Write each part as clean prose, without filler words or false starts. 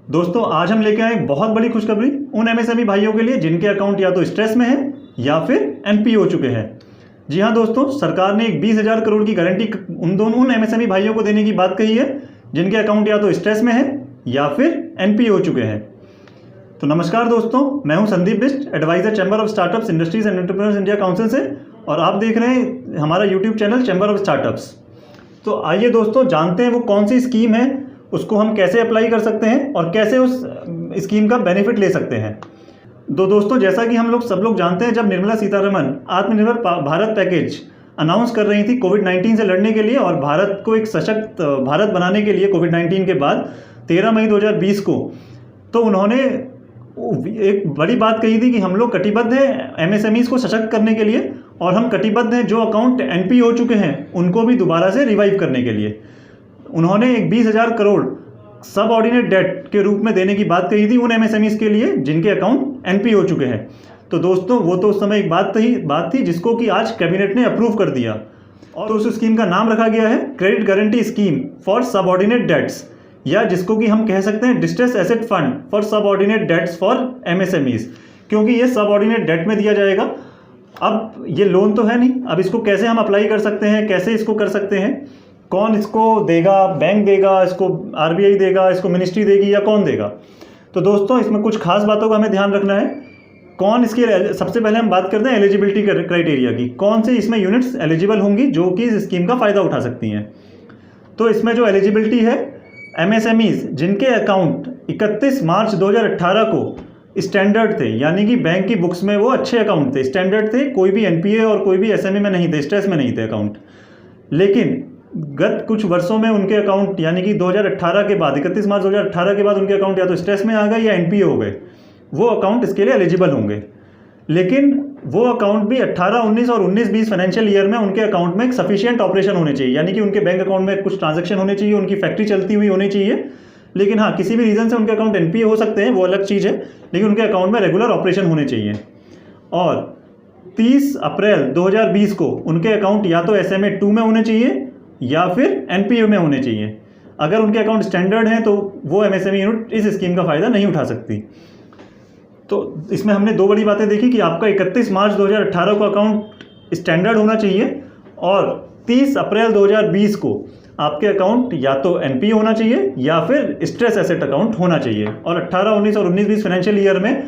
दोस्तों आज हम लेके आए बहुत बड़ी खुशखबरी उन एमएसएमई भाइयों के लिए जिनके अकाउंट या तो स्ट्रेस में है या फिर एनपीए हो चुके हैं। जी हाँ दोस्तों, सरकार ने एक 20,000 करोड़ की गारंटी उन एमएसएमई भाइयों को देने की बात कही है जिनके अकाउंट या तो स्ट्रेस में है या फिर एनपीए हो चुके हैं। तो नमस्कार दोस्तों, मैं हूं Sandeep Bisht, adviser chamber of startups industries and entrepreneurs India council से, और आप देख रहे हैं हमारा YouTube channel chamber of startups. तो आइए दोस्तों जानते हैं वो कौन सी स्कीम है, उसको हम कैसे अप्लाई कर सकते हैं और कैसे उस स्कीम का बेनिफिट ले सकते हैं। दोस्तों जैसा कि हम सब लोग जानते हैं, जब निर्मला सीतारमण आत्मनिर्भर भारत पैकेज अनाउंस कर रही थी कोविड-19 से लड़ने के लिए और भारत को एक सशक्त भारत बनाने के लिए कोविड-19 के बाद 13 मई 2020 को, तो उन्होंने एक बड़ी बात कही थी कि हम लोग कटिबद्ध हैं एमएसएमईज को सशक्त करने के लिए, और हम कटिबद्ध हैं जो अकाउंट एनपीए हो चुके हैं उनको भी दोबारा से रिवाइव करने के लिए। उन्होंने एक 20,000 करोड़ सब ऑर्डिनेट डेट के रूप में देने की बात कही थी उन एमएसएमईज के लिए जिनके अकाउंट एनपीए हो चुके हैं। तो दोस्तों वो तो उस समय एक बात थी जिसको कि आज कैबिनेट ने अप्रूव कर दिया, और उस स्कीम का नाम रखा गया है credit guarantee scheme for subordinate debts, या जिसको कि हम कह सकते हैं distress asset fund for subordinate debts for MSMEs, क्योंकि ये सबऑर्डिनेट डेट में दिया जाएगा। अब ये लोन तो है नहीं, अब इसको कैसे हम अप्लाई कर सकते हैं, कैसे इसको कर सकते हैं, कौन इसको देगा, बैंक देगा इसको, आरबीआई देगा इसको, मिनिस्ट्री देगी, या कौन देगा। तो दोस्तों इसमें कुछ खास बातों का हमें ध्यान रखना है। कौन इसके, सबसे पहले हम बात करते हैं एलिजिबिलिटी क्राइटेरिया की, कौन से इसमें यूनिट्स एलिजिबल होंगी जो कि इस स्कीम का फ़ायदा उठा सकती हैं। तो इसमें जो एलिजिबिलिटी है, एमएसएमईज जिनके अकाउंट 31 मार्च 2018 को स्टैंडर्ड थे, यानी कि बैंक की बुक्स में वो अच्छे अकाउंट थे, स्टैंडर्ड थे, कोई भी एनपीए और कोई भी एसएमई में नहीं थे, स्ट्रेस में नहीं थे अकाउंट, लेकिन गत कुछ वर्षों में उनके अकाउंट यानी कि 2018 के बाद 31 मार्च 2018 के बाद उनके अकाउंट या तो स्ट्रेस में आ गए या एनपीए हो गए, वो अकाउंट इसके लिए एलिजिबल होंगे। लेकिन वो अकाउंट भी 18-19 और 19-20 फाइनेंशियल ईयर में उनके अकाउंट में एक सफिशिएंट ऑपरेशन होने चाहिए, यानी कि उनके बैंक अकाउंट में कुछ ट्रांजैक्शन होने चाहिए, उनकी फैक्ट्री चलती हुई होनी चाहिए। लेकिन हाँ, किसी भी रीज़न से उनके अकाउंट एनपीए हो सकते हैं, वो अलग चीज़ है, लेकिन उनके अकाउंट में रेगुलर ऑपरेशन होने चाहिए। और 30 अप्रैल 2020 को उनके अकाउंट या तो SMA 2 में होने चाहिए या फिर एनपीए में होने चाहिए। अगर उनके अकाउंट स्टैंडर्ड हैं तो वो एमएसएमई यूनिट इस स्कीम का फ़ायदा नहीं उठा सकती। तो इसमें हमने दो बड़ी बातें देखी कि आपका 31 मार्च 2018 को अकाउंट स्टैंडर्ड होना चाहिए और 30 अप्रैल 2020 को आपके अकाउंट या तो एनपीए होना चाहिए या फिर स्ट्रेस एसेट अकाउंट होना चाहिए, और 18, 19 और 19-20 फाइनेंशियल ईयर में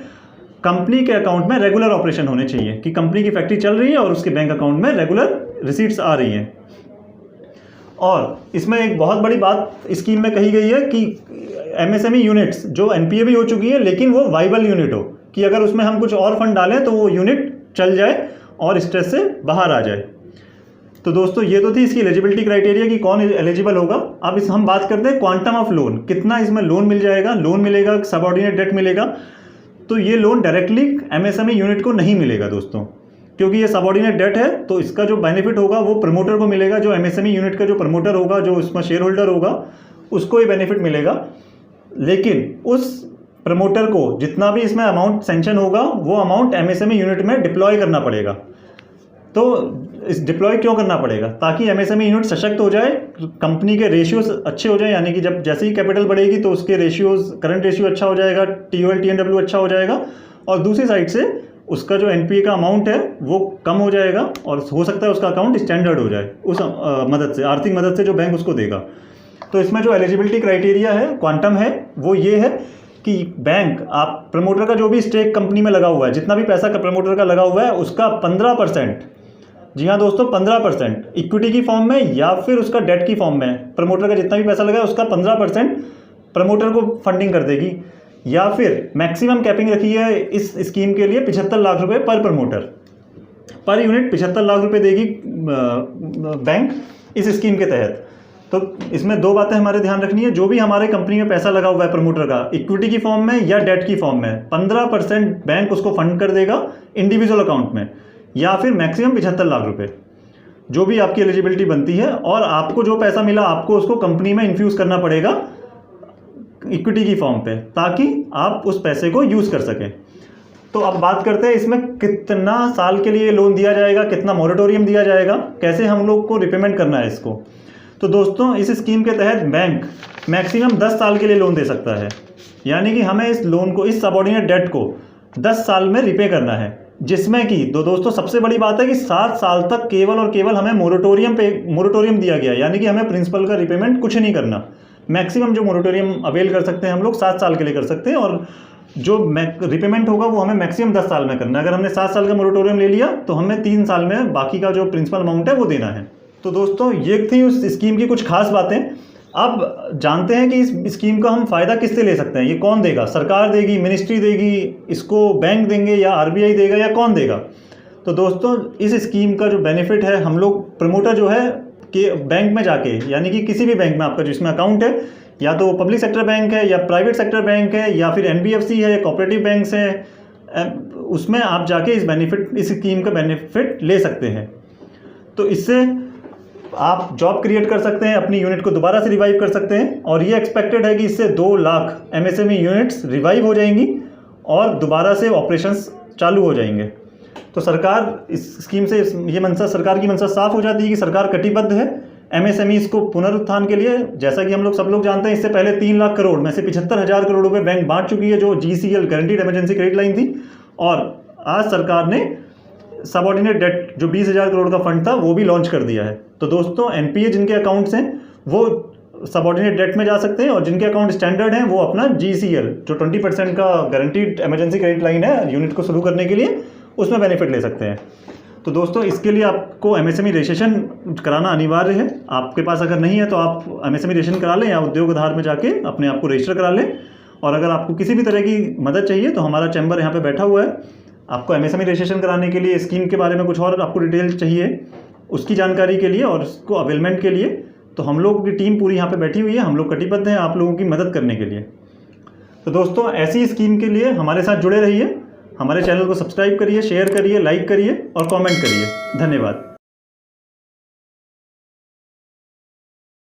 कंपनी के अकाउंट में रेगुलर ऑपरेशन होने चाहिए कि कंपनी की फैक्ट्री चल रही है और उसके बैंक अकाउंट में रेगुलर रिसीट्स आ रही हैं। और इसमें एक बहुत बड़ी बात स्कीम में कही गई है कि एमएसएमई यूनिट्स जो एनपीए भी हो चुकी है लेकिन वो वाइबल यूनिट हो, कि अगर उसमें हम कुछ और फंड डालें तो वो यूनिट चल जाए और स्ट्रेस से बाहर आ जाए। तो दोस्तों ये तो थी इसकी एलिजिबिलिटी क्राइटेरिया कि कौन एलिजिबल होगा। अब हम बात करते हैं क्वांटम ऑफ लोन, कितना इसमें लोन मिल जाएगा, लोन मिलेगा, सबऑर्डिनेट डेट मिलेगा। तो ये लोन डायरेक्टली एमएसएमई यूनिट को नहीं मिलेगा दोस्तों, क्योंकि ये सबऑर्डिनेट डेट है, तो इसका जो बेनिफिट होगा वो प्रमोटर को मिलेगा, जो एमएसएमई यूनिट का जो प्रमोटर होगा, जो उसमें शेयर होल्डर होगा, उसको ये बेनिफिट मिलेगा। लेकिन उस प्रमोटर को जितना भी इसमें अमाउंट सेंक्शन होगा वो अमाउंट एमएसएमई यूनिट में डिप्लॉय करना पड़ेगा। तो इस डिप्लॉय क्यों करना पड़ेगा? ताकि एमएसएमई यूनिट सशक्त हो जाए, कंपनी के रेशियोज अच्छे हो जाए, यानी कि जब जैसे ही कैपिटल बढ़ेगी तो उसके रेशियोज, करंट रेशियो अच्छा हो जाएगा, टीओएल टीएनडब्ल्यू अच्छा हो जाएगा, और दूसरी साइड से उसका जो एनपीए का अमाउंट है वो कम हो जाएगा, और हो सकता है उसका अकाउंट स्टैंडर्ड हो जाए उस मदद से, आर्थिक मदद से जो बैंक उसको देगा। तो इसमें जो एलिजिबिलिटी क्राइटेरिया है, क्वांटम है, वो ये है कि बैंक, आप प्रमोटर का जो भी स्टेक कंपनी में लगा हुआ है, जितना भी पैसा का प्रमोटर का लगा हुआ है उसका 15%, जी हाँ दोस्तों 15% इक्विटी की फॉर्म में या फिर उसका डेट की फॉर्म में, प्रमोटर का जितना भी पैसा लगा है उसका 15% प्रमोटर को फंडिंग कर देगी, या फिर मैक्सिमम कैपिंग रखी है इस स्कीम के लिए 75 लाख रुपए पर प्रमोटर, पर यूनिट 75 लाख रुपए देगी बैंक इस स्कीम के तहत। तो इसमें दो बातें हमारे ध्यान रखनी है, जो भी हमारे कंपनी में पैसा लगा हुआ है प्रमोटर का, इक्विटी की फॉर्म में या डेट की फॉर्म में, 15% बैंक उसको फंड कर देगा इंडिविजुअल अकाउंट में, या फिर मैक्सिमम 75 लाख रुपए, जो भी आपकी एलिजिबिलिटी बनती है। और आपको जो पैसा मिला आपको उसको कंपनी में इन्फ्यूज़ करना पड़ेगा इक्विटी की फॉर्म पे, ताकि आप उस पैसे को यूज़ कर सकें। तो अब बात करते हैं इसमें कितना साल के लिए लोन दिया जाएगा, कितना मॉरेटोरियम दिया जाएगा, कैसे हम लोग को रिपेमेंट करना है इसको। तो दोस्तों इस स्कीम के तहत बैंक मैक्सिमम 10 साल के लिए लोन दे सकता है, यानी कि हमें इस लोन को, इस सबऑर्डिनेट डेट को 10 साल में रिपे करना है, जिसमें कि दोस्तों सबसे बड़ी बात है कि 7 साल तक केवल और केवल हमें मोरेटोरियम दिया गया, यानी कि हमें प्रिंसिपल का रिपेमेंट कुछ नहीं करना। मैक्सिमम जो मोरेटोरियम अवेल कर सकते हैं हम लोग 7 साल के लिए कर सकते हैं, और जो रिपेमेंट होगा वो हमें मैक्सिमम 10 साल में करना है। अगर हमने 7 साल का मोरेटोरियम ले लिया तो हमें 3 साल में बाकी का जो प्रिंसिपल अमाउंट है वो देना है। तो दोस्तों ये थी उस स्कीम की कुछ खास बातें। अब जानते हैं कि इस स्कीम का हम फ़ायदा किससे ले सकते हैं, ये कौन देगा, सरकार देगी, मिनिस्ट्री देगी, इसको बैंक देंगे या आरबीआई देगा या कौन देगा। तो दोस्तों इस स्कीम का जो बेनिफिट है, हम लोग प्रमोटर जो है कि बैंक में जाके, यानी कि किसी भी बैंक में आपका जिसमें अकाउंट है, या तो पब्लिक सेक्टर बैंक है या प्राइवेट सेक्टर बैंक है या फिर एनबीएफसी है या कोऑपरेटिव बैंक्स है, उसमें आप जाके इस स्कीम का बेनिफिट ले सकते हैं। तो इससे आप जॉब क्रिएट कर सकते हैं, अपनी यूनिट को दोबारा से रिवाइव कर सकते हैं, और ये एक्सपेक्टेड है कि इससे 2 लाख एमएसएमई यूनिट्स रिवाइव हो जाएंगी और दोबारा से ऑपरेशंस चालू हो जाएंगे। तो सरकार इस स्कीम से सरकार की मंशा साफ हो जाती है कि सरकार कटिबद्ध है एमएसएमईज को पुनरुत्थान के लिए। जैसा कि हम लोग सब लोग जानते हैं, इससे पहले 3 लाख करोड़ में से 75,000 करोड़ रुपए बैंक बांट चुकी है, जो GCL guaranteed emergency credit line थी, और आज सरकार ने सबऑर्डिनेट डेट जो 20,000 करोड़ का फंड था वो भी लॉन्च कर दिया है। तो दोस्तों एनपीए जिनके अकाउंट्स हैं वो सबऑर्डिनेट डेट में जा सकते हैं, और जिनके अकाउंट स्टैंडर्ड हैं वो अपना जीसीएल जो 20% का गारंटीड इमरजेंसी क्रेडिट लाइन है यूनिट को शुरू करने के लिए, उसमें बेनिफिट ले सकते हैं। तो दोस्तों इसके लिए आपको एमएसएमई रजिस्ट्रेशन कराना अनिवार्य है। आपके पास अगर नहीं है तो आप एमएसएमई रजिस्ट्रेशन करा लें या उद्योग आधार में जाके अपने आप को रजिस्टर करा लें। और अगर आपको किसी भी तरह की मदद चाहिए तो हमारा चैम्बर यहाँ पे बैठा हुआ है। आपको एमएसएमई रजिस्ट्रेशन कराने के लिए, स्कीम के बारे में कुछ और आपको डिटेल चाहिए उसकी जानकारी के लिए और उसको अवेलमेंट के लिए, तो हम लोग की टीम पूरी यहाँ पे बैठी हुई है। हम लोग कटिबद्ध हैं आप लोगों की मदद करने के लिए। तो दोस्तों ऐसी स्कीम के लिए हमारे साथ जुड़े रहिए, हमारे चैनल को सब्सक्राइब करिए, शेयर करिए, लाइक करिए और कमेंट करिए। धन्यवाद।